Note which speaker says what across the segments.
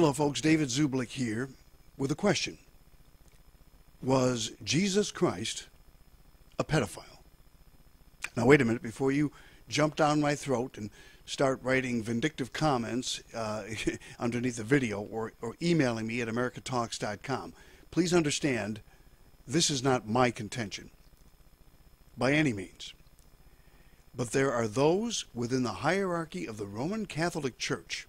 Speaker 1: Hello folks, David Zublik here with a question. Was Jesus Christ a pedophile? Now wait a minute, before you jump down my throat and start writing vindictive comments underneath the video or emailing me at americatalks.com, please understand this is not my contention by any means. But there are those within the hierarchy of the Roman Catholic Church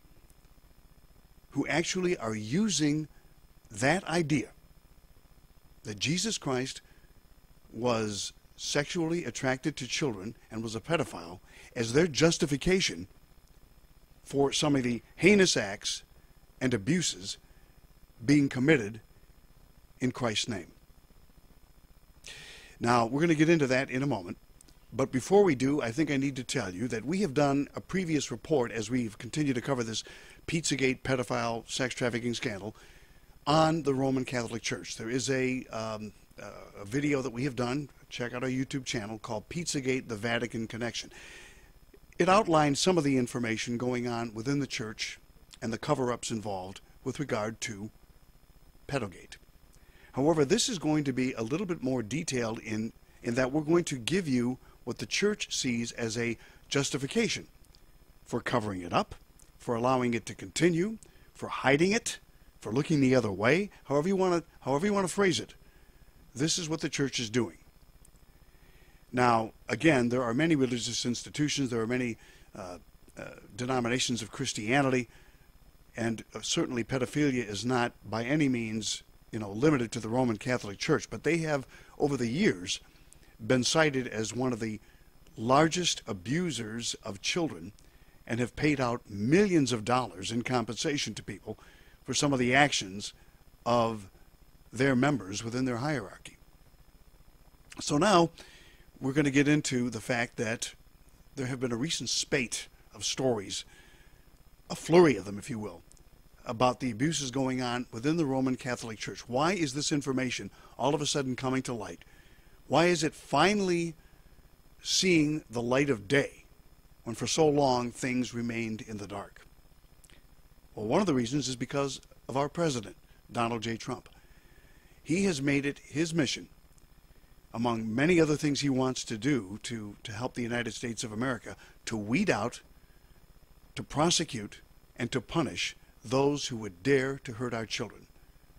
Speaker 1: who actually are using that idea that Jesus Christ was sexually attracted to children and was a pedophile as their justification for some of the heinous acts and abuses being committed in Christ's name. Now, we're going to get into that in a moment. But before we do, I think I need to tell you that we have done a previous report as we've continued to cover this Pizzagate pedophile sex trafficking scandal on the Roman Catholic Church. There is a video that we have done, check out our YouTube channel, called Pizzagate, the Vatican Connection. It outlines some of the information going on within the church and the cover-ups involved with regard to Pedogate. However, this is going to be a little bit more detailed in that we're going to give you what the church sees as a justification for covering it up, for allowing it to continue, for hiding it, for looking the other way, however you want to phrase it. This is what the church is doing. Now, again, there are many religious institutions, there are many denominations of Christianity, and certainly pedophilia is not by any means, limited to the Roman Catholic Church, but they have, over the years, been cited as one of the largest abusers of children and have paid out millions of dollars in compensation to people for some of the actions of their members within their hierarchy. So now we're going to get into the fact that there have been a recent spate of stories, a flurry of them, if you will, about the abuses going on within the Roman Catholic Church. Why is this information all of a sudden coming to light? Why is it finally seeing the light of day when for so long things remained in the dark? Well, one of the reasons is because of our president, Donald J. Trump. He has made it his mission, among many other things he wants to do to help the United States of America, to weed out, to prosecute, and to punish those who would dare to hurt our children,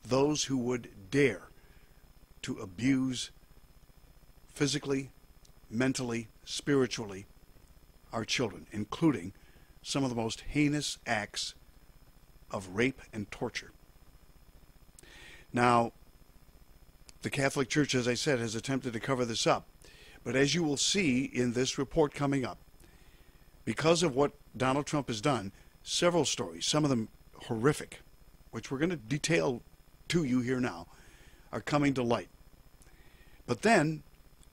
Speaker 1: those who would dare to abuse physically, mentally, spiritually our children, including some of the most heinous acts of rape and torture. Now, the Catholic Church, as I said, has attempted to cover this up, but as you will see in this report coming up, because of what Donald Trump has done, several stories, some of them horrific, which we're going to detail to you here now, are coming to light. But then,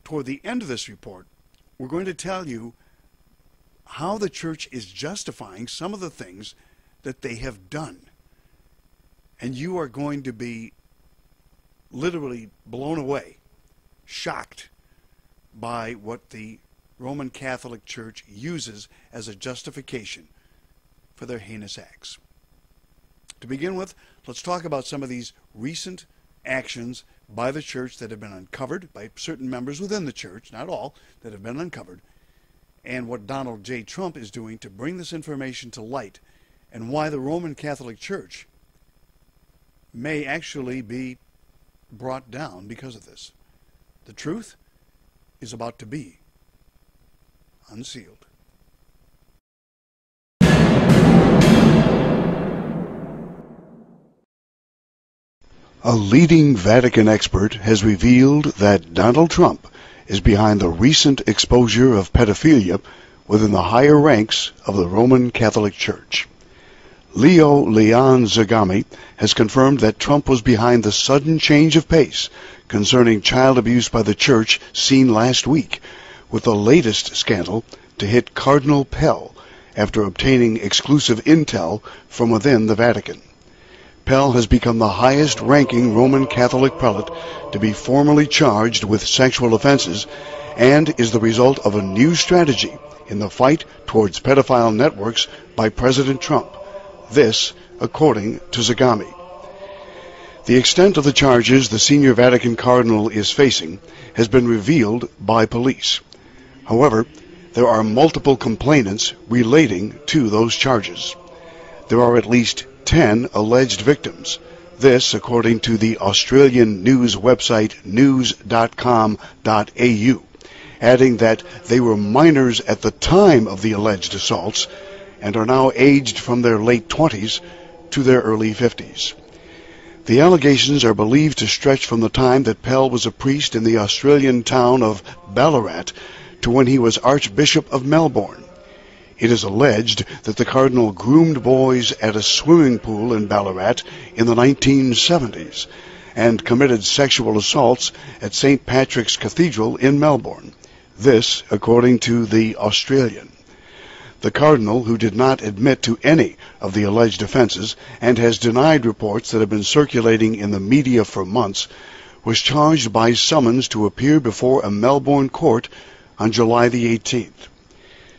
Speaker 1: toward the end of this report, we're going to tell you how the church is justifying some of the things that they have done. And you are going to be literally blown away, shocked by what the Roman Catholic Church uses as a justification for their heinous acts. To begin with, let's talk about some of these recent actions by the church that have been uncovered by certain members within the church, not all, that have been uncovered, and what Donald J. Trump is doing to bring this information to light, and why the Roman Catholic Church may actually be brought down because of this. The truth is about to be unsealed. A leading Vatican expert has revealed that Donald Trump is behind the recent exposure of pedophilia within the higher ranks of the Roman Catholic Church. Leo Leon Zagami has confirmed that Trump was behind the sudden change of pace concerning child abuse by the church seen last week, with the latest scandal to hit Cardinal Pell after obtaining exclusive intel from within the Vatican. Pell has become the highest-ranking Roman Catholic prelate to be formally charged with sexual offenses and is the result of a new strategy in the fight towards pedophile networks by President Trump. This, according to Zagami. The extent of the charges the senior Vatican cardinal is facing has been revealed by police. However, there are multiple complainants relating to those charges. There are at least 10 alleged victims. This, according to the Australian news website news.com.au, adding that they were minors at the time of the alleged assaults and are now aged from their late 20s to their early 50s. The allegations are believed to stretch from the time that Pell was a priest in the Australian town of Ballarat to when he was Archbishop of Melbourne. It is alleged that the cardinal groomed boys at a swimming pool in Ballarat in the 1970s and committed sexual assaults at St. Patrick's Cathedral in Melbourne. This, according to the Australian. The cardinal, who did not admit to any of the alleged offenses and has denied reports that have been circulating in the media for months, was charged by summons to appear before a Melbourne court on July the 18th.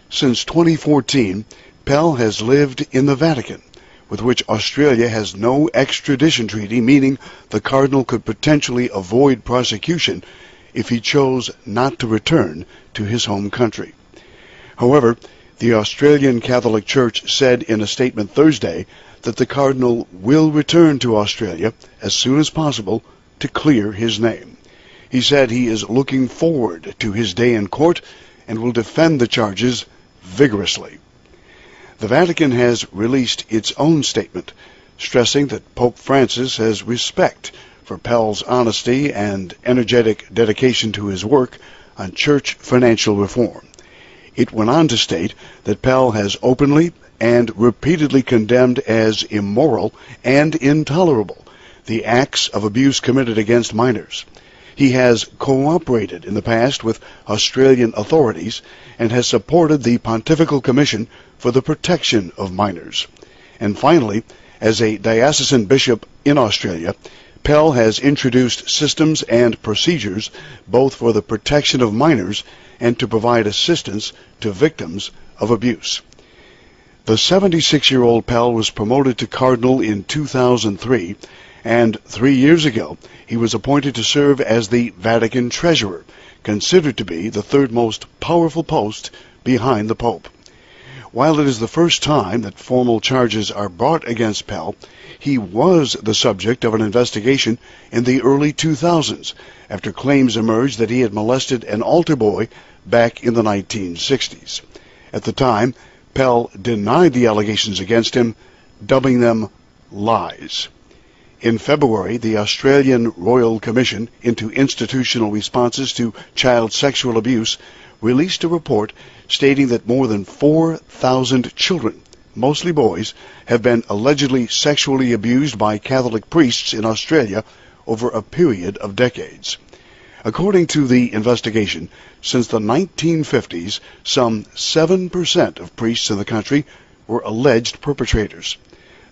Speaker 1: Since 2014, Pell has lived in the Vatican, with which Australia has no extradition treaty, meaning the cardinal could potentially avoid prosecution if he chose not to return to his home country. However, the Australian Catholic Church said in a statement Thursday that the cardinal will return to Australia as soon as possible to clear his name. He said he is looking forward to his day in court and will defend the charges vigorously. The Vatican has released its own statement, stressing that Pope Francis has respect for Pell's honesty and energetic dedication to his work on church financial reform. It went on to state that Pell has openly and repeatedly condemned as immoral and intolerable the acts of abuse committed against minors. He has cooperated in the past with Australian authorities and has supported the Pontifical Commission for the Protection of Minors. And finally, as a diocesan bishop in Australia, Pell has introduced systems and procedures both for the protection of minors and to provide assistance to victims of abuse. The 76-year-old Pell was promoted to cardinal in 2003, and 3 years ago he was appointed to serve as the Vatican treasurer, considered to be the third most powerful post behind the Pope. While it is the first time that formal charges are brought against Pell, he was the subject of an investigation in the early 2000s after claims emerged that he had molested an altar boy back in the 1960s. At the time, Pell denied the allegations against him, dubbing them lies. In February, the Australian Royal Commission into Institutional Responses to Child Sexual Abuse released a report stating that more than 4,000 children, mostly boys, have been allegedly sexually abused by Catholic priests in Australia over a period of decades. According to the investigation, since the 1950s, some 7% of priests in the country were alleged perpetrators.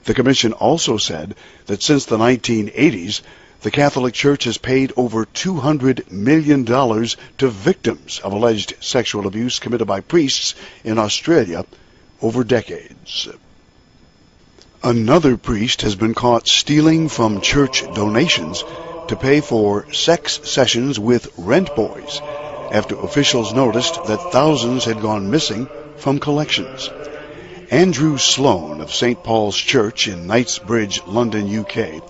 Speaker 1: The Commission also said that since the 1980s, the Catholic Church has paid over $200 million to victims of alleged sexual abuse committed by priests in Australia over decades. Another priest has been caught stealing from church donations to pay for sex sessions with rent boys after officials noticed that thousands had gone missing from collections. Andrew Sloan of St. Paul's Church in Knightsbridge, London, UK,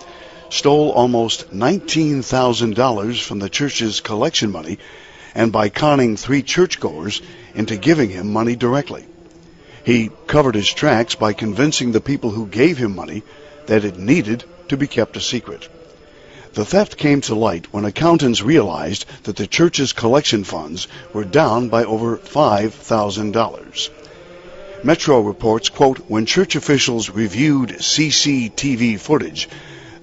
Speaker 1: stole almost $19,000 from the church's collection money and by conning 3 churchgoers into giving him money directly. He covered his tracks by convincing the people who gave him money that it needed to be kept a secret. The theft came to light when accountants realized that the church's collection funds were down by over $5,000. Metro reports, quote, when church officials reviewed CCTV footage,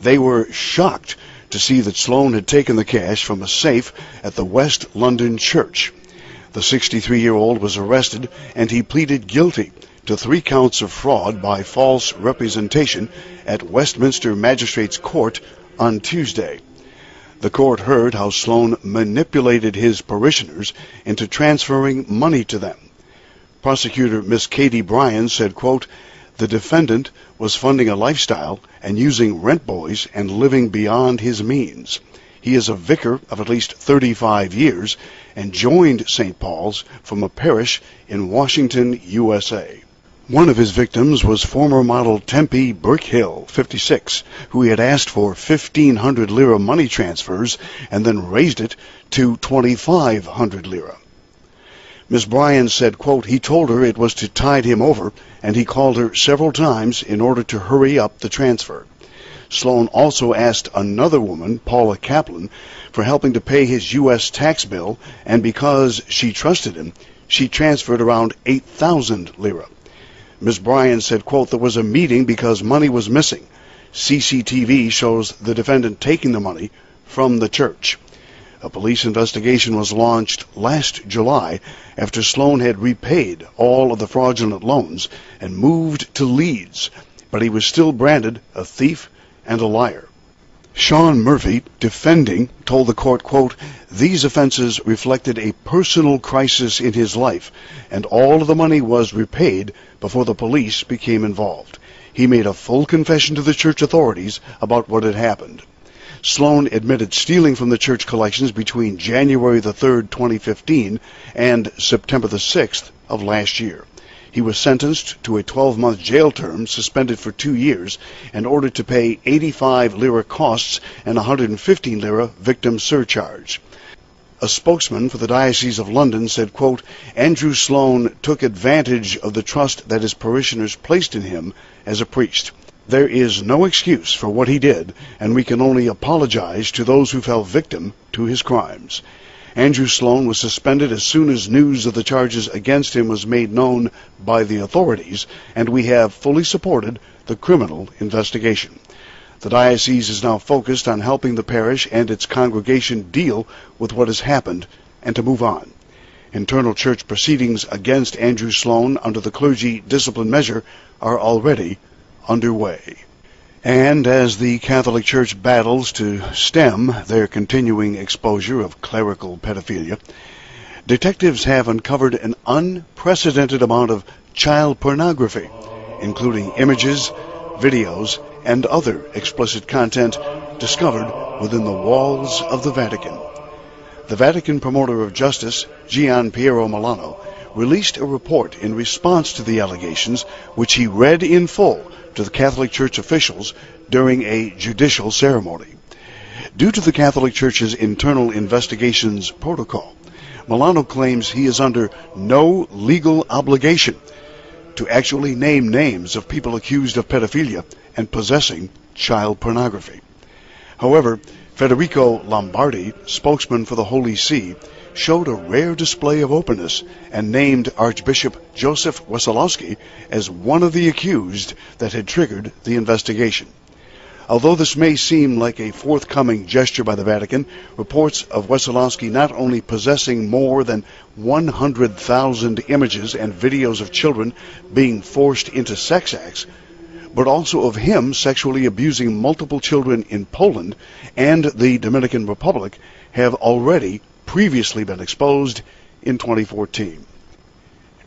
Speaker 1: they were shocked to see that Sloan had taken the cash from a safe at the West London Church. The 63-year-old was arrested and he pleaded guilty to 3 counts of fraud by false representation at Westminster Magistrates Court on Tuesday. The court heard how Sloan manipulated his parishioners into transferring money to them. Prosecutor Miss Katie Bryan said, quote, The defendant was funding a lifestyle and using rent boys and living beyond his means. He is a vicar of at least 35 years and joined St. Paul's from a parish in Washington, USA. One of his victims was former model Tempe Brickhill, 56, who he had asked for 1,500 lira money transfers and then raised it to 2,500 lira. Ms. Bryan said, quote, he told her it was to tide him over, and he called her several times in order to hurry up the transfer. Sloan also asked another woman, Paula Kaplan, for helping to pay his U.S. tax bill, and because she trusted him, she transferred around 8,000 lira. Ms. Bryan said, quote, there was a meeting because money was missing. CCTV shows the defendant taking the money from the church. A police investigation was launched last July after Sloan had repaid all of the fraudulent loans and moved to Leeds, but he was still branded a thief and a liar. Sean Murphy, defending, told the court, quote, these offenses reflected a personal crisis in his life, and all of the money was repaid before the police became involved. He made a full confession to the church authorities about what had happened. Sloan admitted stealing from the church collections between January the 3rd, 2015 and September the 6th of last year. He was sentenced to a 12-month jail term, suspended for 2 years, and ordered to pay 85 lira costs and 115 lira victim surcharge. A spokesman for the Diocese of London said, quote, Andrew Sloan took advantage of the trust that his parishioners placed in him as a priest. There is no excuse for what he did, and we can only apologize to those who fell victim to his crimes. Andrew Sloan was suspended as soon as news of the charges against him was made known by the authorities, and we have fully supported the criminal investigation. The diocese is now focused on helping the parish and its congregation deal with what has happened and to move on. Internal church proceedings against Andrew Sloan under the clergy discipline measure are already underway. And as the Catholic Church battles to stem their continuing exposure of clerical pedophilia, detectives have uncovered an unprecedented amount of child pornography, including images, videos, and other explicit content discovered within the walls of the Vatican. The Vatican promoter of justice, Gian Piero Milano, released a report in response to the allegations, which he read in full to the Catholic Church officials during a judicial ceremony. Due to the Catholic Church's internal investigations protocol, Milano claims he is under no legal obligation to actually name names of people accused of pedophilia and possessing child pornography. However, Federico Lombardi, spokesman for the Holy See, showed a rare display of openness and named Archbishop Joseph Wesolowski as one of the accused that had triggered the investigation. Although this may seem like a forthcoming gesture by the Vatican, reports of Wesolowski not only possessing more than 100,000 images and videos of children being forced into sex acts, but also of him sexually abusing multiple children in Poland and the Dominican Republic have already previously been exposed in 2014.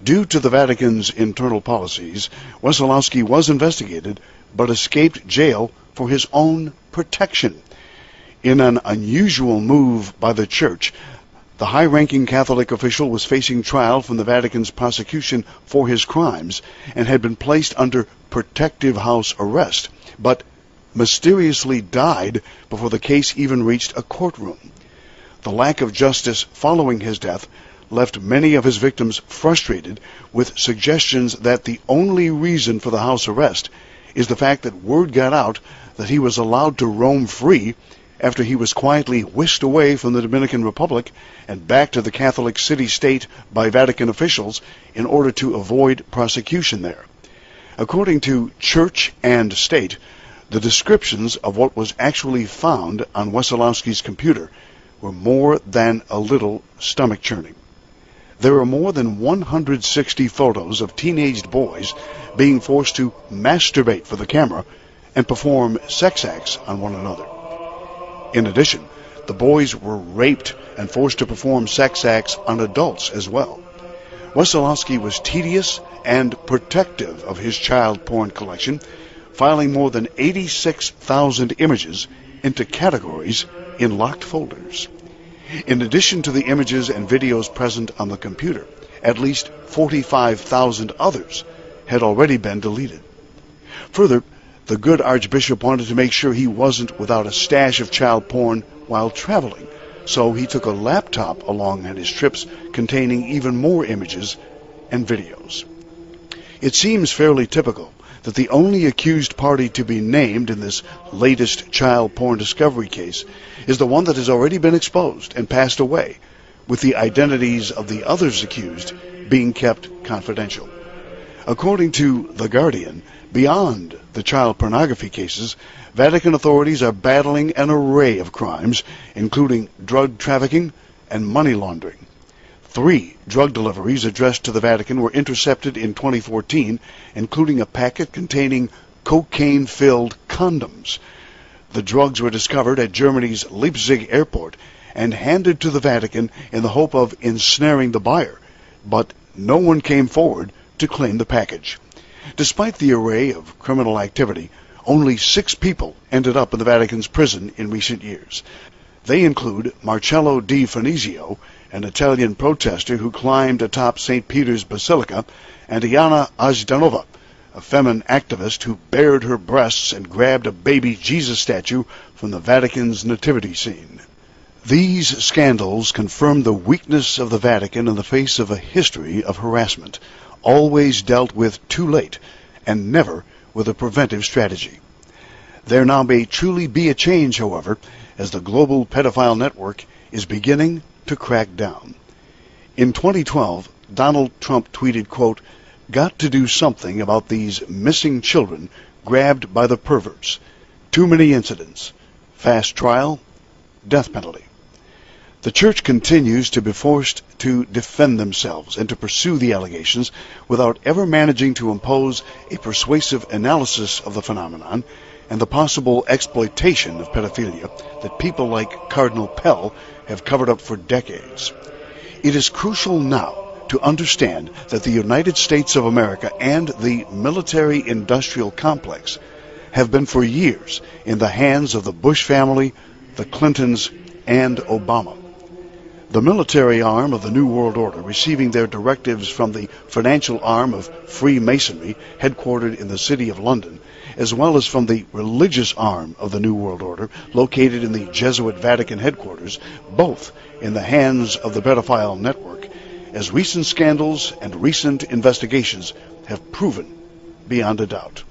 Speaker 1: Due to the Vatican's internal policies, Wesolowski was investigated but escaped jail for his own protection. In an unusual move by the Church, the high-ranking Catholic official was facing trial from the Vatican's prosecution for his crimes and had been placed under protective house arrest, but mysteriously died before the case even reached a courtroom. The lack of justice following his death left many of his victims frustrated with suggestions that the only reason for the house arrest is the fact that word got out that he was allowed to roam free after he was quietly whisked away from the Dominican Republic and back to the Catholic city-state by Vatican officials in order to avoid prosecution there. According to Church and State, the descriptions of what was actually found on Wesolowski's computer were more than a little stomach-churning. There are more than 160 photos of teenaged boys being forced to masturbate for the camera and perform sex acts on one another. In addition, the boys were raped and forced to perform sex acts on adults as well. Wesolowski was tedious and protective of his child porn collection, filing more than 86,000 images into categories in locked folders. In addition to the images and videos present on the computer, at least 45,000 others had already been deleted. Further, the good Archbishop wanted to make sure he wasn't without a stash of child porn while traveling, so he took a laptop along on his trips containing even more images and videos. It seems fairly typical that the only accused party to be named in this latest child porn discovery case is the one that has already been exposed and passed away, with the identities of the others accused being kept confidential. According to The Guardian, beyond the child pornography cases, Vatican authorities are battling an array of crimes, including drug trafficking and money laundering. 3 drug deliveries addressed to the Vatican were intercepted in 2014, including a packet containing cocaine-filled condoms. The drugs were discovered at Germany's Leipzig airport and handed to the Vatican in the hope of ensnaring the buyer, but no one came forward to claim the package. Despite the array of criminal activity, only 6 people ended up in the Vatican's prison in recent years. They include Marcello Di Finizio, an Italian protester who climbed atop St. Peter's Basilica, and Iana Azdanova, a feminine activist who bared her breasts and grabbed a baby Jesus statue from the Vatican's nativity scene. These scandals confirm the weakness of the Vatican in the face of a history of harassment, always dealt with too late and never with a preventive strategy. There now may truly be a change, however, as the global pedophile network is beginning to crack down. In 2012, Donald Trump tweeted, quote, "Got to do something about these missing children grabbed by the perverts. Too many incidents. Fast trial, death penalty." The church continues to be forced to defend themselves and to pursue the allegations without ever managing to impose a persuasive analysis of the phenomenon and the possible exploitation of pedophilia that people like Cardinal Pell have covered up for decades. It is crucial now to understand that the United States of America and the military-industrial complex have been for years in the hands of the Bush family, the Clintons, and Obama. The military arm of the New World Order, receiving their directives from the financial arm of Freemasonry, headquartered in the City of London, as well as from the religious arm of the New World Order, located in the Jesuit Vatican headquarters, both in the hands of the pedophile network, as recent scandals and recent investigations have proven beyond a doubt.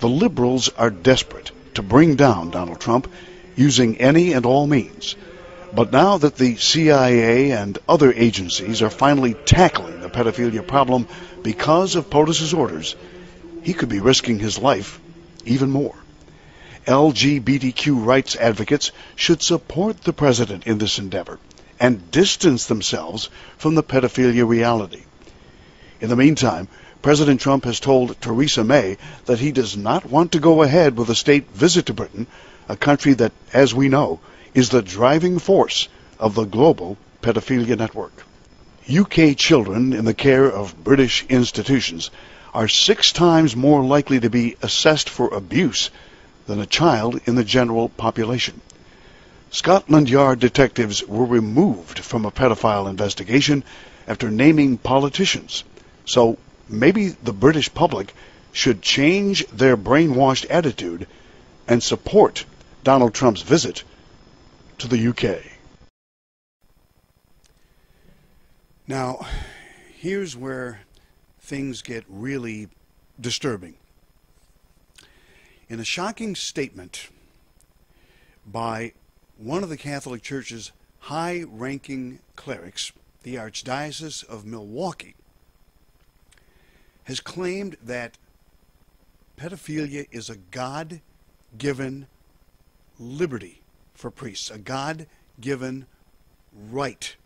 Speaker 1: The liberals are desperate to bring down Donald Trump using any and all means. But now that the CIA and other agencies are finally tackling the pedophilia problem because of POTUS's orders, he could be risking his life even more. LGBTQ rights advocates should support the president in this endeavor and distance themselves from the pedophilia reality. In the meantime, President Trump has told Theresa May that he does not want to go ahead with a state visit to Britain, a country that, as we know, is the driving force of the global pedophilia network. UK children in the care of British institutions are 6 times more likely to be assessed for abuse than a child in the general population. Scotland Yard detectives were removed from a pedophile investigation after naming politicians. So maybe the British public should change their brainwashed attitude and support Donald Trump's visit to the UK. Now, here's where things get really disturbing. In a shocking statement by one of the Catholic Church's high-ranking clerics, the Archdiocese of Milwaukee has claimed that pedophilia is a God-given liberty for priests, a God-given right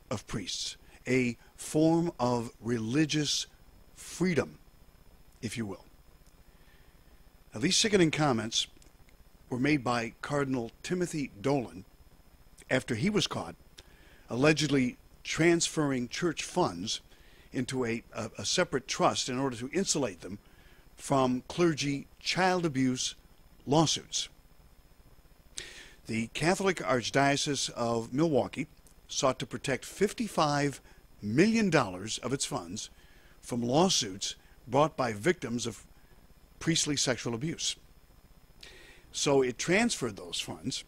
Speaker 1: of priests, a form of religious freedom, if you will. Now, these sickening comments were made by Cardinal Timothy Dolan after he was caught allegedly transferring church funds into a separate trust in order to insulate them from clergy child abuse lawsuits. The Catholic Archdiocese of Milwaukee sought to protect $55 million of its funds from lawsuits brought by victims of priestly sexual abuse. So it transferred those funds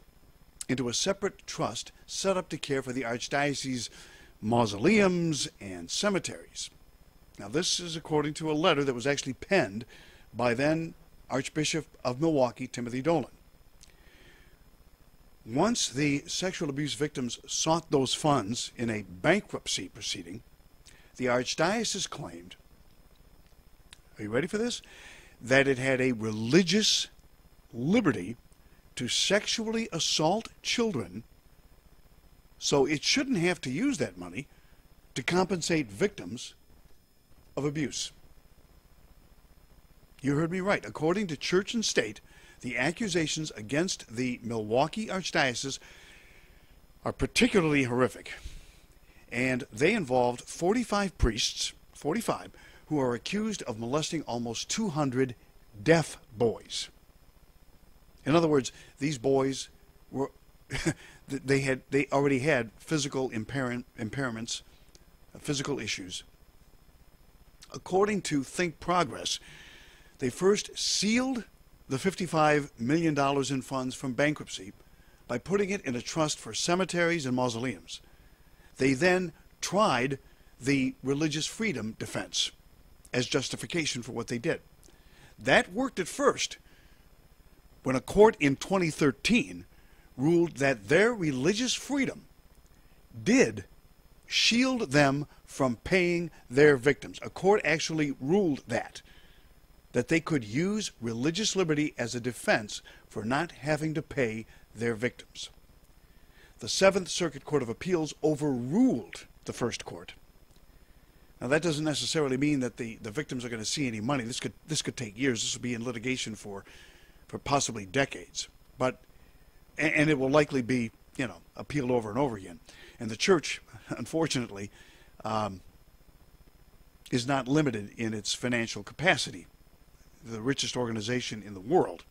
Speaker 1: into a separate trust set up to care for the Archdiocese's mausoleums and cemeteries. Now, this is according to a letter that was actually penned by then Archbishop of Milwaukee, Timothy Dolan. Once the sexual abuse victims sought those funds in a bankruptcy proceeding, the Archdiocese claimed, are you ready for this? That it had a religious liberty to sexually assault children, so it shouldn't have to use that money to compensate victims of abuse. You heard me right. According to Church and State, the accusations against the Milwaukee Archdiocese are particularly horrific, and they involved 45 priests, 45, who are accused of molesting almost 200 deaf boys. In other words, these boys were they already had physical impairments, physical issues. According to Think Progress, they first sealed the $55 million in funds from bankruptcy by putting it in a trust for cemeteries and mausoleums. They then tried the religious freedom defense as justification for what they did. That worked at first, when a court in 2013 ruled that their religious freedom did shield them from paying their victims. A court actually ruled that they could use religious liberty as a defense for not having to pay their victims. The Seventh Circuit Court of Appeals overruled the first court. Now, that doesn't necessarily mean that the victims are going to see any money. This could take years. This will be in litigation for possibly decades. And it will likely be, appealed over and over again. And the church, unfortunately, is not limited in its financial capacity. The richest organization in the world.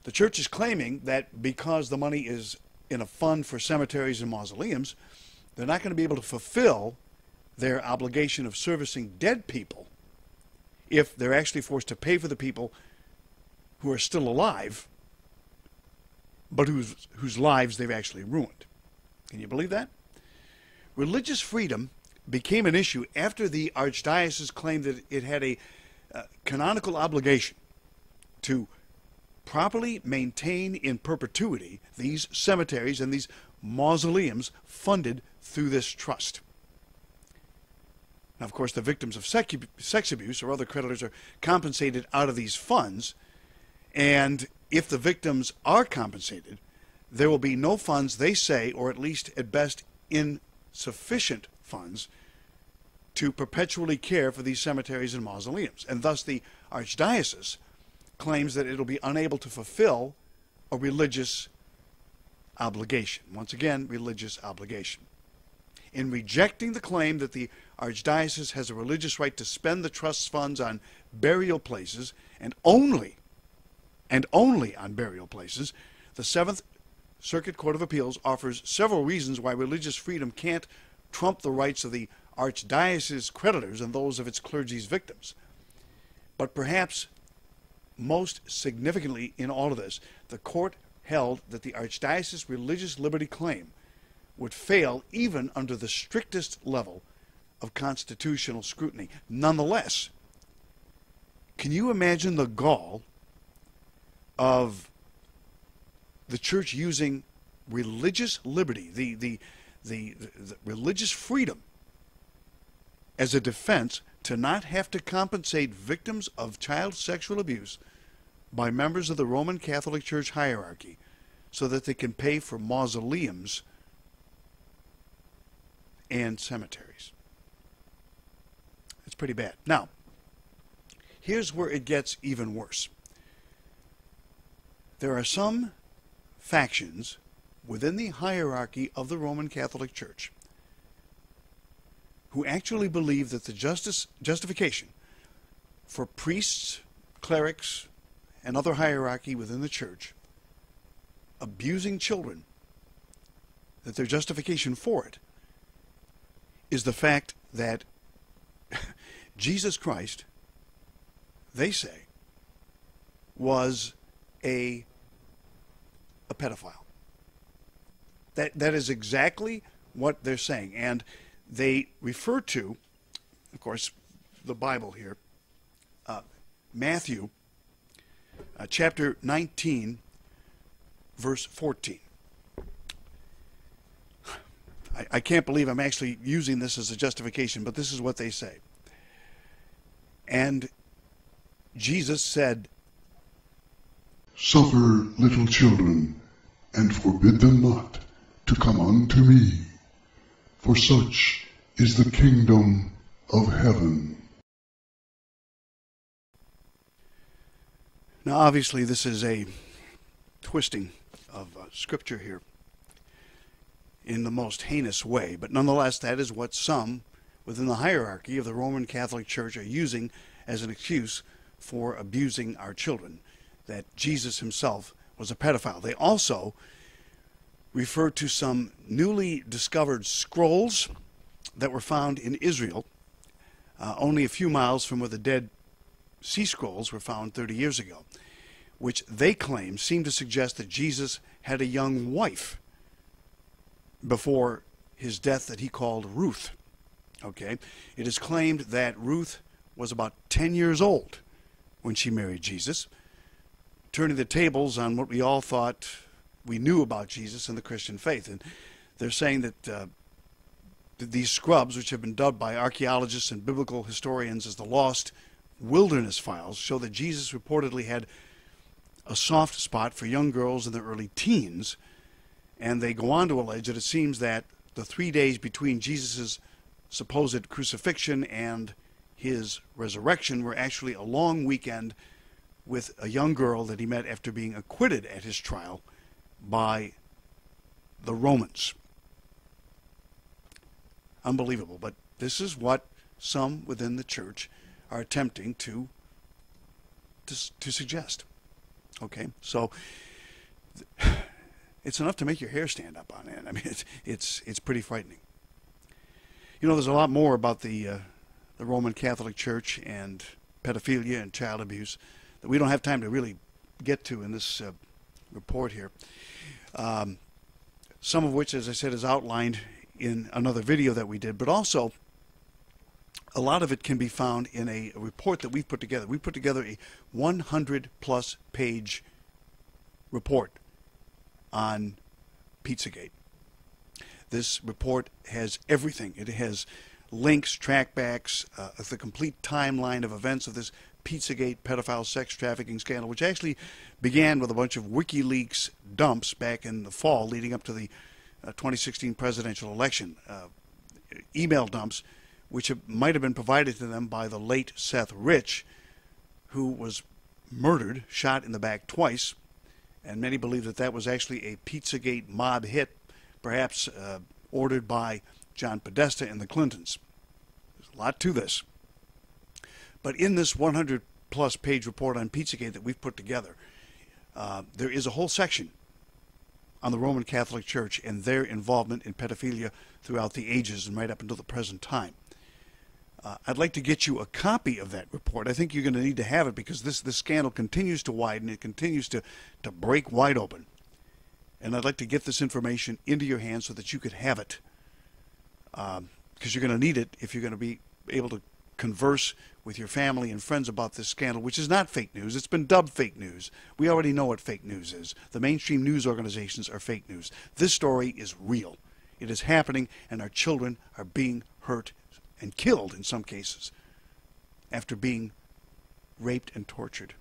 Speaker 1: The church is claiming that because the money is in a fund for cemeteries and mausoleums, they're not going to be able to fulfill their obligation of servicing dead people if they're actually forced to pay for the people who are still alive, but whose lives they've actually ruined. Can you believe that? Religious freedom became an issue after the Archdiocese claimed that it had a canonical obligation to properly maintain in perpetuity these cemeteries and these mausoleums funded through this trust. Now, of course, the victims of sex abuse or other creditors are compensated out of these funds, and if the victims are compensated, there will be no funds, they say, or at least at best insufficient funds, to perpetually care for these cemeteries and mausoleums. And thus the Archdiocese claims that it will be unable to fulfill a religious obligation. Once again, religious obligation. In rejecting the claim that the Archdiocese has a religious right to spend the trust's funds on burial places, and only on burial places, the Seventh Circuit Court of Appeals offers several reasons why religious freedom can't trump the rights of the Archdiocese creditors and those of its clergy's victims. But perhaps most significantly in all of this, the court held that the Archdiocese religious liberty claim would fail even under the strictest level of constitutional scrutiny. Nonetheless, can you imagine the gall of the church using religious liberty, the religious freedom, as a defense to not have to compensate victims of child sexual abuse by members of the Roman Catholic Church hierarchy so that they can pay for mausoleums and cemeteries? It's pretty bad. Now, here's where it gets even worse. There are some factions within the hierarchy of the Roman Catholic Church who actually believe that the justification for priests, clerics, and other hierarchy within the church abusing children, that their justification for it is the fact that Jesus Christ, they say, was a pedophile. That is exactly what they're saying. And they refer to, of course, the Bible here, Matthew chapter 19, verse 14. I can't believe I'm actually using this as a justification, but this is what they say. And Jesus said,
Speaker 2: "Suffer little children, and forbid them not to come unto me, for such is the kingdom of heaven."
Speaker 1: Now, obviously, this is a twisting of Scripture here in the most heinous way, but nonetheless, that is what some within the hierarchy of the Roman Catholic Church are using as an excuse for abusing our children, that Jesus himself was a pedophile. They also refer to some newly discovered scrolls that were found in Israel, only a few miles from where the Dead Sea Scrolls were found 30 years ago, which they claim seem to suggest that Jesus had a young wife before his death that he called Ruth. Okay, it is claimed that Ruth was about 10 years old when she married Jesus, turning the tables on what we all thought we knew about Jesus and the Christian faith. And they're saying that these scrubs, which have been dubbed by archaeologists and biblical historians as the Lost Wilderness Files, show that Jesus reportedly had a soft spot for young girls in their early teens. And they go on to allege that it seems that the 3 days between Jesus' supposed crucifixion and his resurrection were actually a long weekend with a young girl that he met after being acquitted at his trial by the Romans. Unbelievable, but this is what some within the church are attempting to suggest. Okay, so it's enough to make your hair stand up on end. I mean, it's pretty frightening. You know, there's a lot more about the Roman Catholic Church and pedophilia and child abuse that we don't have time to really get to in this report here. Some of which, as I said, is outlined in another video that we did, but also a lot of it can be found in a report that we've put together. We put together a 100-plus page report on Pizzagate. This report has everything. It has links, trackbacks, the complete timeline of events of this Pizzagate pedophile sex trafficking scandal, which actually began with a bunch of WikiLeaks dumps back in the fall leading up to the 2016 presidential election. Email dumps which might have been provided to them by the late Seth Rich, who was murdered, shot in the back twice, and many believe that that was actually a Pizzagate mob hit, perhaps ordered by John Podesta and the Clintons. There's a lot to this. But in this 100-plus page report on Pizzagate that we've put together, there is a whole section on the Roman Catholic Church and their involvement in pedophilia throughout the ages and right up until the present time. I'd like to get you a copy of that report. I think you're going to need to have it because this scandal continues to widen. It continues to break wide open. And I'd like to get this information into your hands so that you could have it. Because you're going to need it if you're going to be able to converse with your family and friends about this scandal, which is not fake news. It's been dubbed fake news. We already know what fake news is. The mainstream news organizations are fake news. This story is real. It is happening, and our children are being hurt and killed in some cases after being raped and tortured.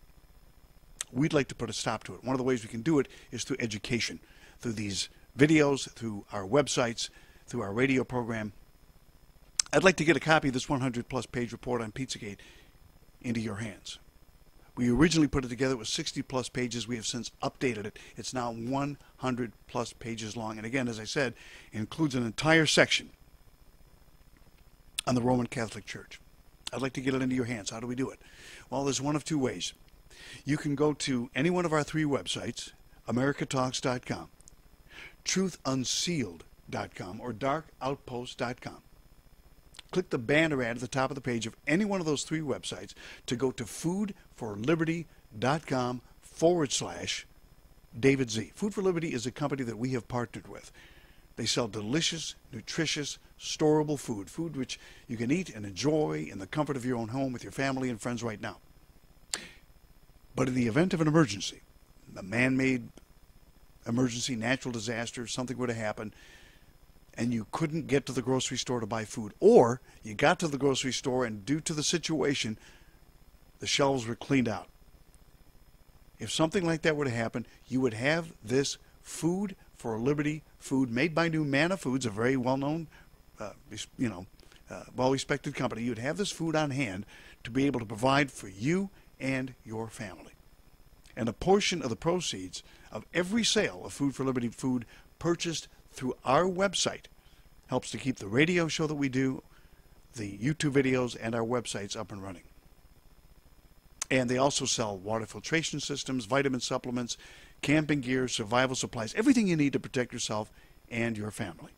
Speaker 1: We'd like to put a stop to it. One of the ways we can do it is through education, through these videos, through our websites, through our radio program. I'd like to get a copy of this 100-plus page report on Pizzagate into your hands. We originally put it together with 60-plus pages. We have since updated it. It's now 100-plus pages long. And again, as I said, includes an entire section on the Roman Catholic Church. I'd like to get it into your hands. How do we do it? Well, there's one of two ways. You can go to any one of our three websites, americatalks.com, truthunsealed.com, or darkoutpost.com. Click the banner ad at the top of the page of any one of those three websites to go to foodforliberty.com/David Z. Food for Liberty is a company that we have partnered with. They sell delicious, nutritious, storable food, food which you can eat and enjoy in the comfort of your own home with your family and friends right now. But in the event of an emergency, a man-made emergency, natural disaster, something were to happen, and you couldn't get to the grocery store to buy food, or you got to the grocery store and due to the situation, the shelves were cleaned out. If something like that were to happen, you would have this Food for Liberty food made by New Manna Foods, a very well-known, well-respected company. You'd have this food on hand to be able to provide for you and your family. And a portion of the proceeds of every sale of Food for Liberty food purchased through our website helps to keep the radio show that we do, the YouTube videos, and our websites up and running. And they also sell water filtration systems, vitamin supplements, camping gear, survival supplies, everything you need to protect yourself and your family.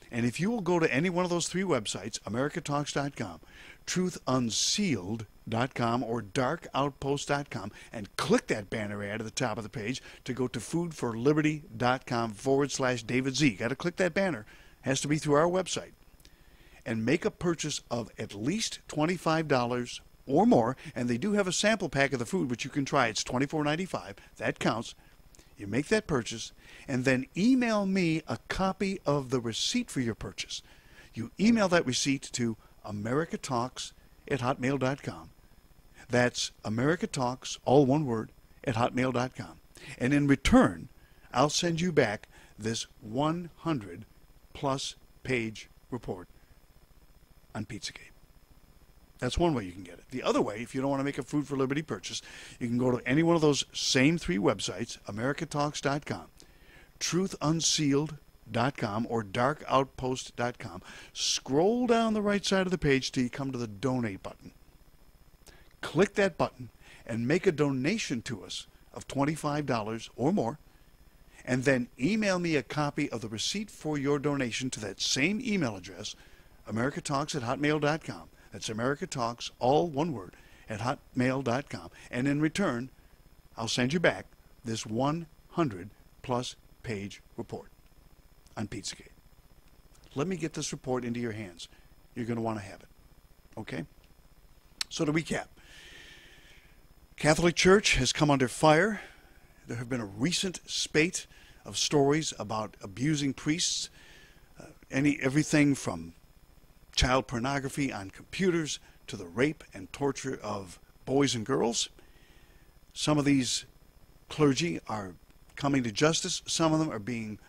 Speaker 1: And if you will go to any one of those three websites, americatalks.com, truthunsealed.com, or darkoutpost.com, and click that banner ad at the top of the page to go to foodforliberty.com/David Z. Got to click that banner. Has to be through our website. And make a purchase of at least $25 or more, and they do have a sample pack of the food which you can try. It's $24.95. That counts. You make that purchase, and then email me a copy of the receipt for your purchase. You email that receipt to americatalks@hotmail.com. That's americatalks, all one word, @hotmail.com. And in return, I'll send you back this 100-plus page report on Pizzagate. That's one way you can get it. The other way, if you don't want to make a Food for Liberty purchase, you can go to any one of those same three websites, americatalks.com, truthunsealed.com, or darkoutpost.com. Scroll down the right side of the page till you come to the donate button. Click that button and make a donation to us of $25 or more, and then email me a copy of the receipt for your donation to that same email address, americatalks@hotmail.com. That's americatalks, all one word, @hotmail.com. And in return, I'll send you back this 100-plus page report on Pizzagate. Let me get this report into your hands. You're going to want to have it. Okay? So to recap, Catholic Church has come under fire. There have been a recent spate of stories about abusing priests, everything from child pornography on computers to the rape and torture of boys and girls. Some of these clergy are coming to justice. Some of them are being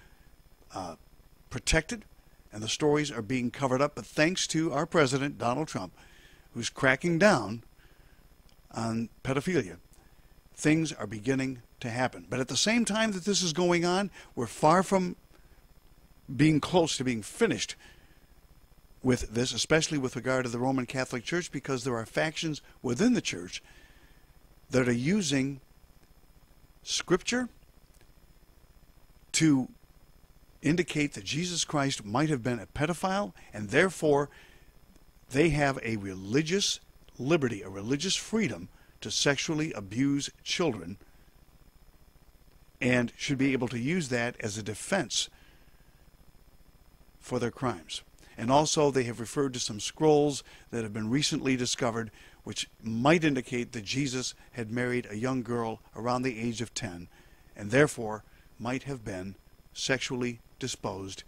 Speaker 1: protected, and the stories are being covered up. But thanks to our president, Donald Trump, who's cracking down on pedophilia, things are beginning to happen. But at the same time that this is going on, we're far from being close to being finished with this, especially with regard to the Roman Catholic Church, because there are factions within the church that are using Scripture to indicate that Jesus Christ might have been a pedophile, and therefore they have a religious liberty, a religious freedom to sexually abuse children, and should be able to use that as a defense for their crimes. And also they have referred to some scrolls that have been recently discovered which might indicate that Jesus had married a young girl around the age of 10 and therefore might have been sexually disposed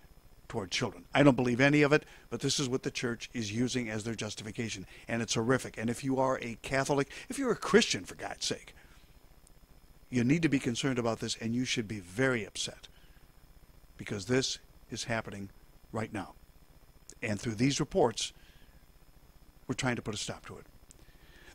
Speaker 1: toward children. I don't believe any of it, but this is what the church is using as their justification, and it's horrific. And if you are a Catholic, if you're a Christian, for God's sake, you need to be concerned about this, and you should be very upset, because this is happening right now. And through these reports, we're trying to put a stop to it.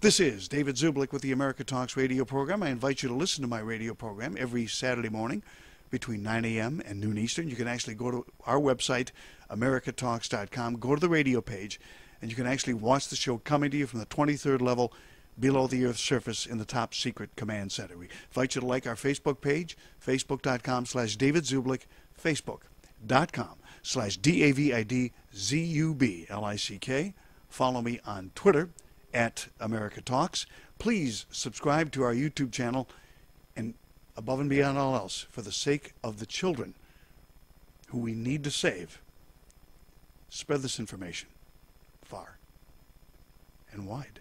Speaker 1: This is David Zublik with the America Talks radio program. I invite you to listen to my radio program every Saturday morning between 9 a.m. and noon Eastern. You can actually go to our website, americatalks.com, go to the radio page, and you can actually watch the show coming to you from the 23rd level below the Earth's surface in the top secret command center. We invite you to like our Facebook page, facebook.com/David Zublik, facebook.com/DAVIDZUBLICK. Follow me on Twitter at America Talks. Please subscribe to our YouTube channel, and above and beyond all else, for the sake of the children who we need to save, spread this information far and wide.